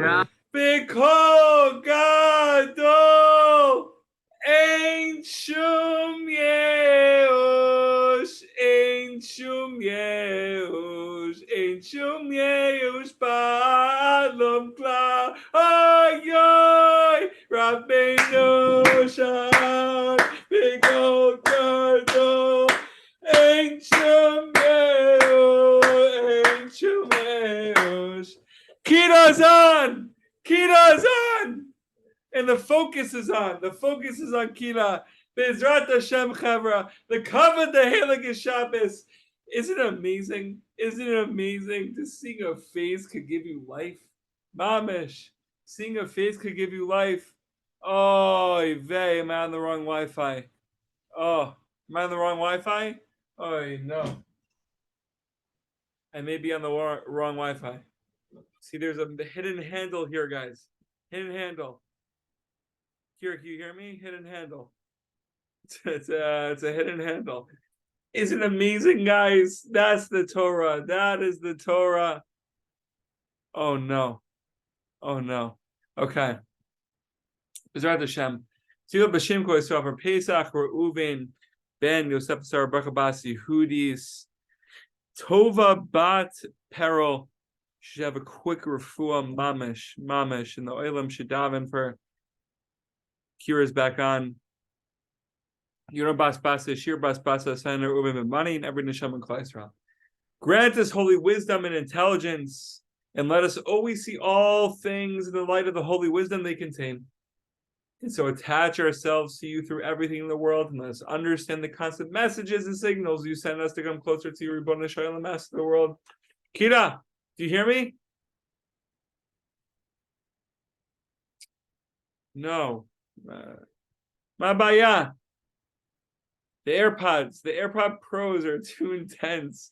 B'kol gadol, ein shum yeush, ein shum yeush, ein shum yeush ba'alom klal. Ayoy, Rabbeinu Shal, b'kol gadol, ein shum yeush, ein shum yeush. Kiddo's on! Kira's on! And the focus is on. The focus is on Kira. Bezrat Hashem Chavra. The cover the Helig Shabbos. Isn't it amazing? Isn't it amazing to seeing a face could give you life? Mamish. Seeing a face could give you life. Oh, vey, am I on the wrong Wi-Fi? Oh, am I on the wrong Wi-Fi? Oh, no. I may be on the wrong Wi-Fi. See, there's a hidden handle here, guys. Hidden handle. Here, can you hear me? Hidden handle. It's a hidden handle. Isn't it amazing, guys? That's the Torah. That is the Torah. Oh no. Oh no. Okay. Bezrat Hashem. Tzil b'shem kol Yisrael for Pesach or Uven ben Yosef Sar Bachabas Yehudis Tova bat Peril. Should have a quick refuah mamish, and the oilam should daven for Kira's back on. Bas Basa, Shir Bas Basa, Senator Ubim and money, and every neshama in Klal Yisrael. Grant us holy wisdom and intelligence, and let us always see all things in the light of the holy wisdom they contain. And so attach ourselves to you through everything in the world, and let us understand the constant messages and signals you send us to come closer to you, Ribbon Shalom, Master of the world. Kira, do you hear me? No. Mabaya. The AirPod Pros are too intense.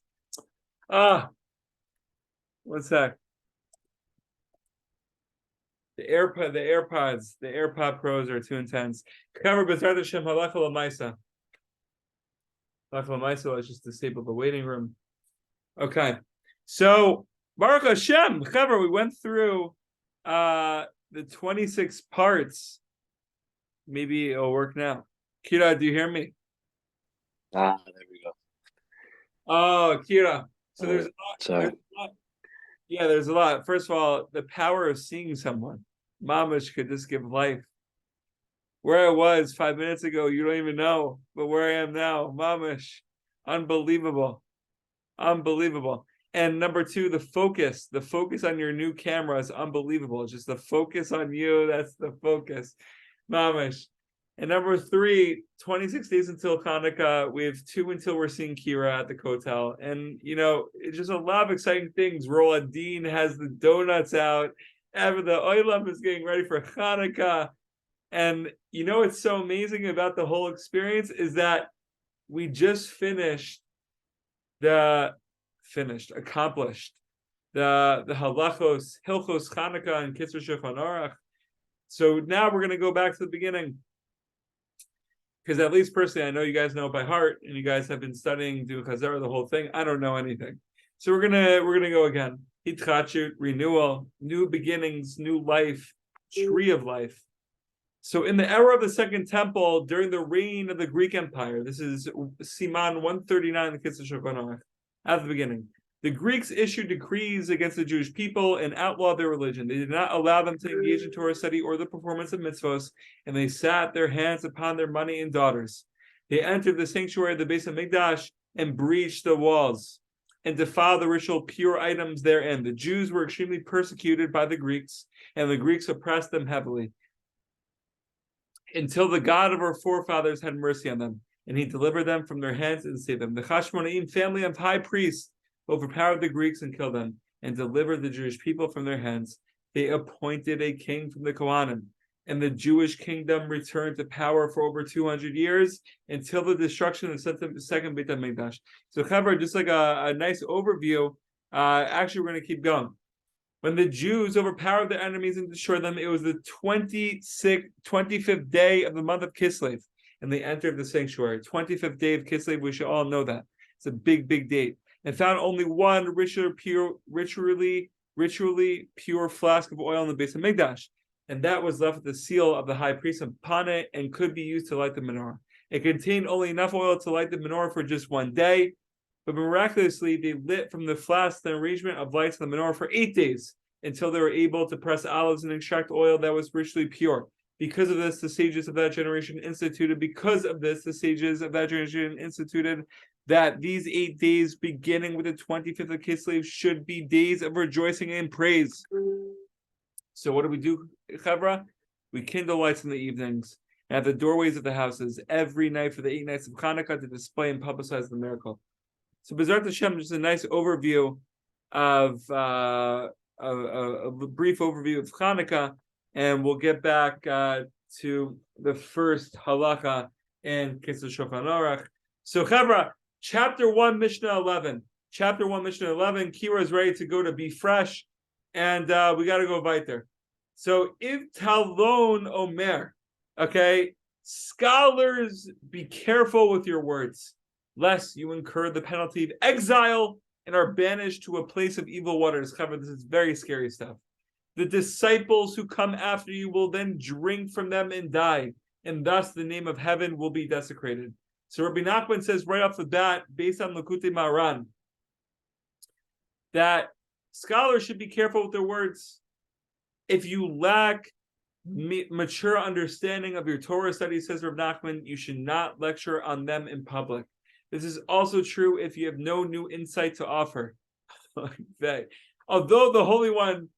One sec. The AirPod Pros are too intense. Cover B'ezrat Hashem Halacha L'Maisa. Halacha L'Maisa, let's just disable the waiting room. Okay. So, Baruch Hashem, Chaver, we went through the 26 parts. Maybe it'll work now. Kira, do you hear me? There we go. Oh, Kira. So there's a lot. Sorry. There's a lot. Yeah, there's a lot. First of all, the power of seeing someone. Mamish could just give life. Where I was 5 minutes ago, you don't even know. But where I am now, Mamish. Unbelievable. Unbelievable. And number two, the focus on your new camera is unbelievable. Just the focus on you, that's the focus. Mamish. And number three, 26 days until Hanukkah. We have 2 until we're seeing Kira at the Kotel. And, it's just a lot of exciting things. Roland Dean has the donuts out. The Oilam is getting ready for Hanukkah. And, what's so amazing about the whole experience is that we just accomplished the halachos, hilchos Hanukkah, and Kitzur Shulchan Aruch. So now we're going to go back to the beginning, because at least personally, I know you guys know it by heart, and you guys have been studying do Chazara, the whole thing. I don't know anything, so we're gonna go again. Hitchachut, renewal, new beginnings, new life, tree of life. So in the era of the Second Temple, during the reign of the Greek Empire, this is Siman 139 in the Kitzur Shulchan Aruch. At the beginning, the Greeks issued decrees against the Jewish people and outlawed their religion. They did not allow them to engage in Torah study or the performance of mitzvos, and they sat their hands upon their money and daughters. They entered the sanctuary of the Beis HaMikdash and breached the walls and defiled the ritual pure items therein. The Jews were extremely persecuted by the Greeks, and the Greeks oppressed them heavily, until the God of our forefathers had mercy on them, and he delivered them from their hands and saved them. The Chashmonaim family of high priests overpowered the Greeks and killed them, and delivered the Jewish people from their hands. They appointed a king from the Kohanim, and the Jewish kingdom returned to power for over 200 years until the destruction of the second Beit HaMikdash. So, Chaver, just like a nice overview, actually we're going to keep going. When the Jews overpowered their enemies and destroyed them, it was the 25th day of the month of Kislev, and they entered the sanctuary. 25th day of Kislev, we should all know that. It's a big, big date. And found only one ritually ritually pure flask of oil in the base of Mikdash, and that was left with the seal of the high priest upon it and could be used to light the menorah. It contained only enough oil to light the menorah for just one day, but miraculously they lit from the flask the arrangement of lights on the menorah for 8 days until they were able to press olives and extract oil that was ritually pure. Because of this, the sages of that generation instituted that these 8 days, beginning with the 25th of Kislev, should be days of rejoicing and praise. So what do, Chavra? We kindle lights in the evenings and at the doorways of the houses every night for the 8 nights of Hanukkah to display and publicize the miracle. So B'ezrat Hashem, just a nice overview of a brief overview of Hanukkah, and we'll get back to the first halacha in Kislev Shulchan Aruch. So Chavra, Chapter 1, Mishnah 11. Chapter 1, Mishnah 11. Kira is ready to go to be fresh, and we got to go weiter. So, if Talon Omer, okay, scholars, be careful with your words, lest you incur the penalty of exile and are banished to a place of evil waters. Cover this is very scary stuff. The disciples who come after you will then drink from them and die, and thus the name of heaven will be desecrated. So Rabbi Nachman says right off the bat, based on Likutei Maran, that scholars should be careful with their words. If you lack mature understanding of your Torah study, says Rabbi Nachman, you should not lecture on them in public. This is also true if you have no new insight to offer. Although the Holy One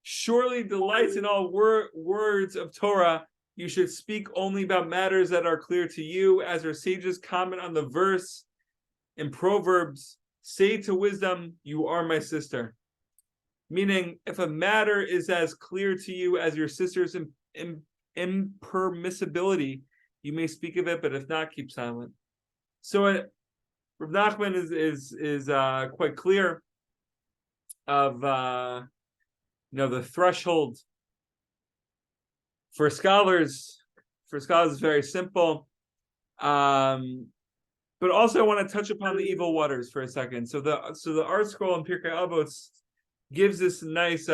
surely delights in all words of Torah, you should speak only about matters that are clear to you, as our sages comment on the verse in Proverbs, say to wisdom, you are my sister. Meaning, if a matter is as clear to you as your sister's impermissibility, you may speak of it, but if not, keep silent. So Rav Nachman is quite clear of the threshold for scholars. For scholars, it's very simple. But also, I want to touch upon the evil waters for a second. So the art scroll in Pirkei Avot gives this nice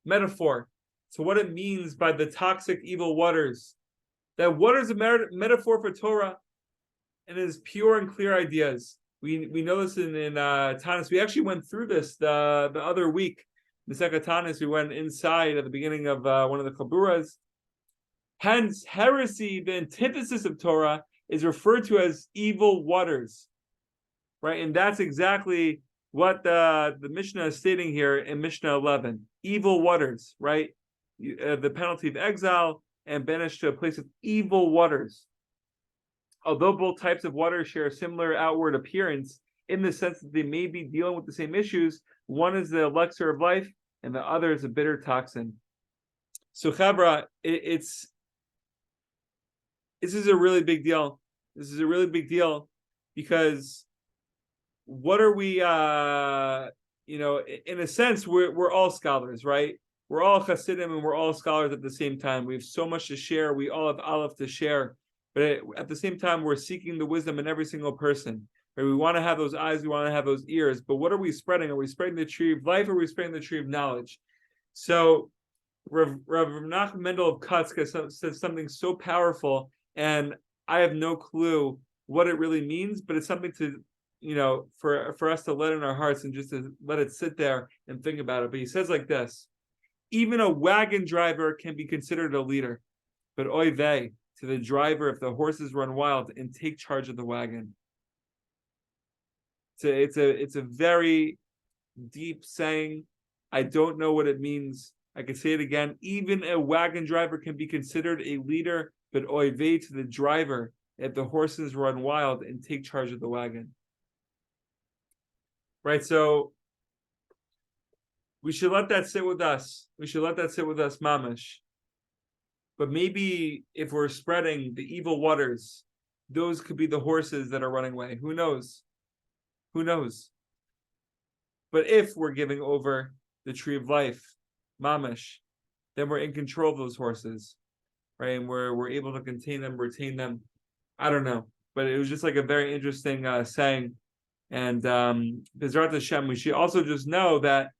metaphor to what it means by the toxic evil waters. That water is a metaphor for Torah, and it is pure and clear ideas. We know this in Tanis. We actually went through this the other week. The second Tanis, we went inside at the beginning of one of the Chaburas. Hence, heresy, the antithesis of Torah, is referred to as evil waters, right? And that's exactly what the Mishnah is stating here in Mishnah 11. Evil waters, right? The penalty of exile and banished to a place of evil waters. Although both types of water share a similar outward appearance in the sense that they may be dealing with the same issues, one is the elixir of life and the other is a bitter toxin. So Chabra, this is a really big deal. This is a really big deal because what are we, in a sense, we're all scholars, right? We're all Hasidim and we're all scholars at the same time. We have so much to share. We all have Aleph to share. But at the same time, we're seeking the wisdom in every single person. Right? We want to have those eyes. We want to have those ears. But what are we spreading? Are we spreading the tree of life or are we spreading the tree of knowledge? So Rav Nachman Mendel of Kutsk says something so powerful, and I have no clue what it really means, but it's something to, for us to let in our hearts and just to let it sit there and think about it. But he says like this: even a wagon driver can be considered a leader, but oy vey to the driver if the horses run wild and take charge of the wagon. So it's a very deep saying. I don't know what it means. I can say it again. Even a wagon driver can be considered a leader, but oy vey to the driver if the horses run wild and take charge of the wagon. Right, so we should let that sit with us. We should let that sit with us, mamash. But maybe if we're spreading the evil waters, those could be the horses that are running away. Who knows? Who knows? But if we're giving over the tree of life, mamash, then we're in control of those horses, right? And we're able to contain them, retain them. I don't know, but it was just like a very interesting saying. And B'ezrat Hashem, we should also just know that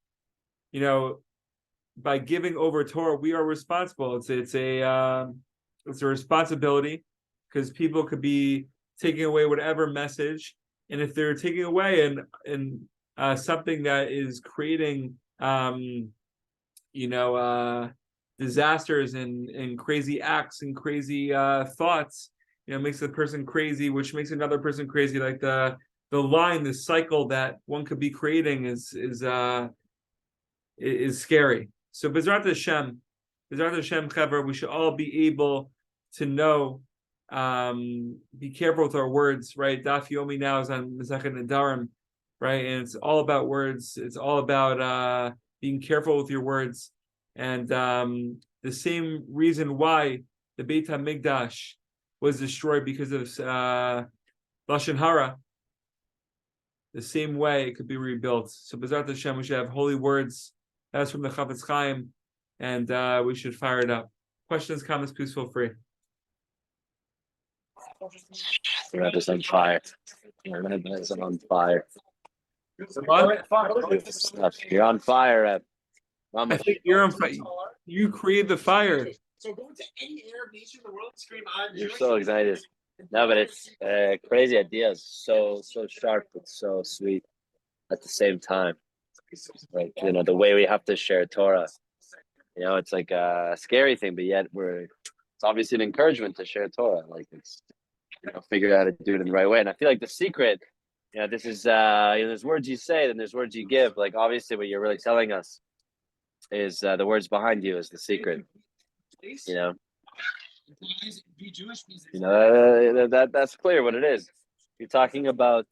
by giving over Torah, we are responsible. It's a responsibility, because people could be taking away whatever message, and if they're taking away and something that is creating disasters and crazy acts and crazy thoughts, makes the person crazy, which makes another person crazy. Like the cycle that one could be creating is scary. So Bezrat Hashem, Chaver, we should all be able to know, be careful with our words, right? Daf Yomi now is on Masechet Nedarim, right? And it's all about words. It's all about being careful with your words. And the same reason why the Beit HaMikdash was destroyed, because of Lashon Hara, the same way it could be rebuilt. So Bezrat Hashem, we should have holy words. That's from the Chafetz Chaim, and we should fire it up. Questions, comments, please feel free. The Rebbe is on fire. The Rebbe is on fire. You're on fire, Rebbe. I think you're on fire. You create the fire. So go to any Arab nation in the world, scream, You're so excited. No, but it's crazy ideas. So sharp, but so sweet at the same time. Like, the way we have to share Torah. It's like a scary thing, but yet it's obviously an encouragement to share Torah. Like, it's, figure out how to do it in the right way. And I feel like the secret, this is, there's words you say, then there's words you give. Like, obviously what you're really telling us is the words behind you is the secret. That's clear what it is. You're talking about,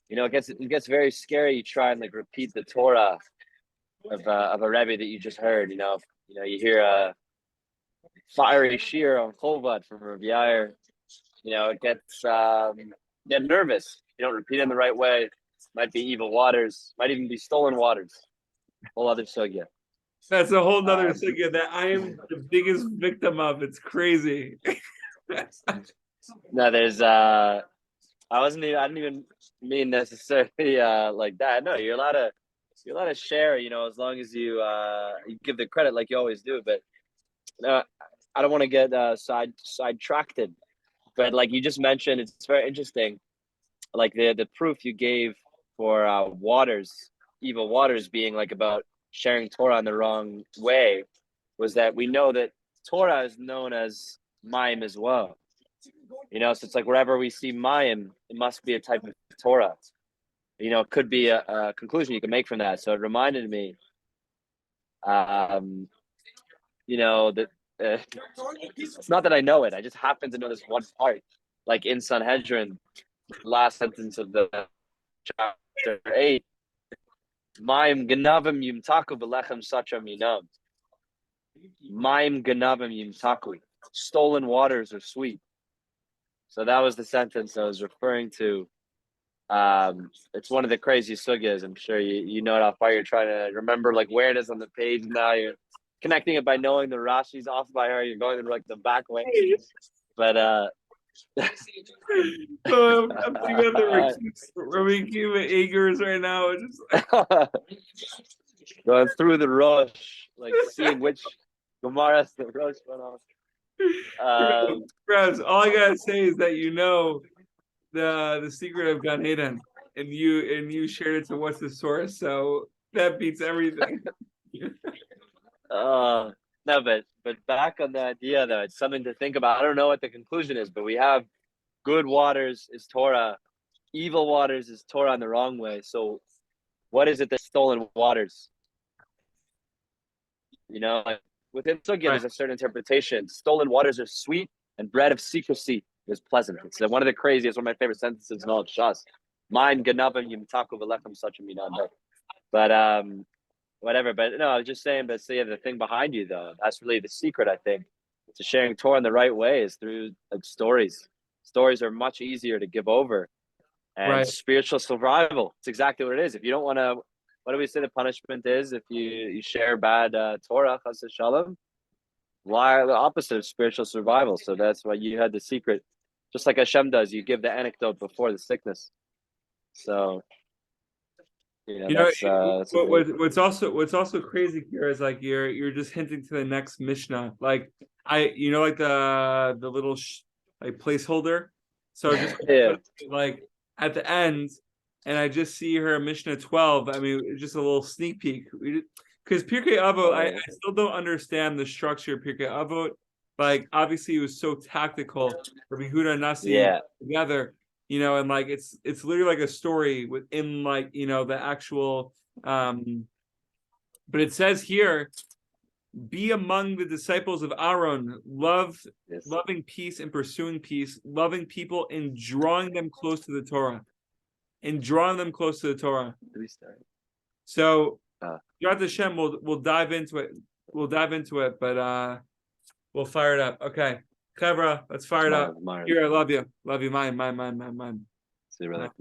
it gets very scary. You try and repeat the Torah of a Rebbe that you just heard. You hear a fiery shear on Cholvad from Rav Yair. It gets get nervous. You don't repeat it in the right way. Might be evil waters. Might even be stolen waters. Whole other sugya. That's a whole nother sugya that I am the biggest victim of. It's crazy. No, there's I didn't even mean necessarily like that. No, you're allowed to share, as long as you give the credit like you always do. But I don't want to get sidetracked. But like you just mentioned, it's very interesting. Like the proof you gave for evil waters being about sharing Torah in the wrong way, was that we know that Torah is known as Mayim as well. So it's like wherever we see Mayim, it must be a type of Torah. It could be a conclusion you can make from that. So it reminded me, that it's not that I know it. I just happen to know this one part. Like in Sanhedrin, last sentence of the chapter 8, Mayim ganavim yimtaku b'lechem sacham yinam. Mayim ganavim yimtaku. Stolen waters are sweet. So that was the sentence I was referring to. It's one of the crazy sugyas. I'm sure you know how far you're trying to remember where it is on the page. Now you're connecting it by knowing the Rashi's off by her. You're going the back way. But I'm thinking of the Rabbi Kiva Agers right now. Just going through the Rosh, seeing which Gemara the Rosh went on. Friends, all I gotta say is that the secret of Gan Eden, and you shared it to what's the source, so that beats everything. No, but back on the idea though, it's something to think about. I don't know what the conclusion is, but we have good waters is Torah, evil waters is Torah in the wrong way. So what is it that's stolen waters? Within Sugya, there's a certain interpretation. Stolen waters are sweet, and bread of secrecy is pleasant. It's one of the craziest, one of my favorite sentences in all of Shas. Mine ganavim yimtaku v'lechem such a minam. But whatever. But no, I was just saying. But the thing behind you though, that's really the secret. I think to sharing Torah in the right way is through stories. Stories are much easier to give over, and spiritual survival. It's exactly what it is. If you don't want to. What do we say the punishment is if you share bad Torah, chas v'shalom? Why the opposite of spiritual survival? So that's why you had the secret, just like Hashem does. You give the anecdote before the sickness. So You know, You know, that's a great. what's also crazy here is like you're just hinting to the next Mishnah. Like like the little like placeholder. So just Yeah. like at the end, and I just see her Mishnah 12. I mean, it's just a little sneak peek. Because Pirkei Avot, I still don't understand the structure of Pirkei Avot. Like obviously, it was so tactical for Yehuda and Nasi Yeah. together. And like it's literally like a story within like the actual but it says here, be among the disciples of Aaron, loving peace and pursuing peace, loving people and drawing them close to the Torah. Do we start? So throughout the Shem, we'll dive into it. But we'll fire it up. Okay. Kevra, let's fire it up. Here, I love you. Love you. Mine. See you, brother. Mine.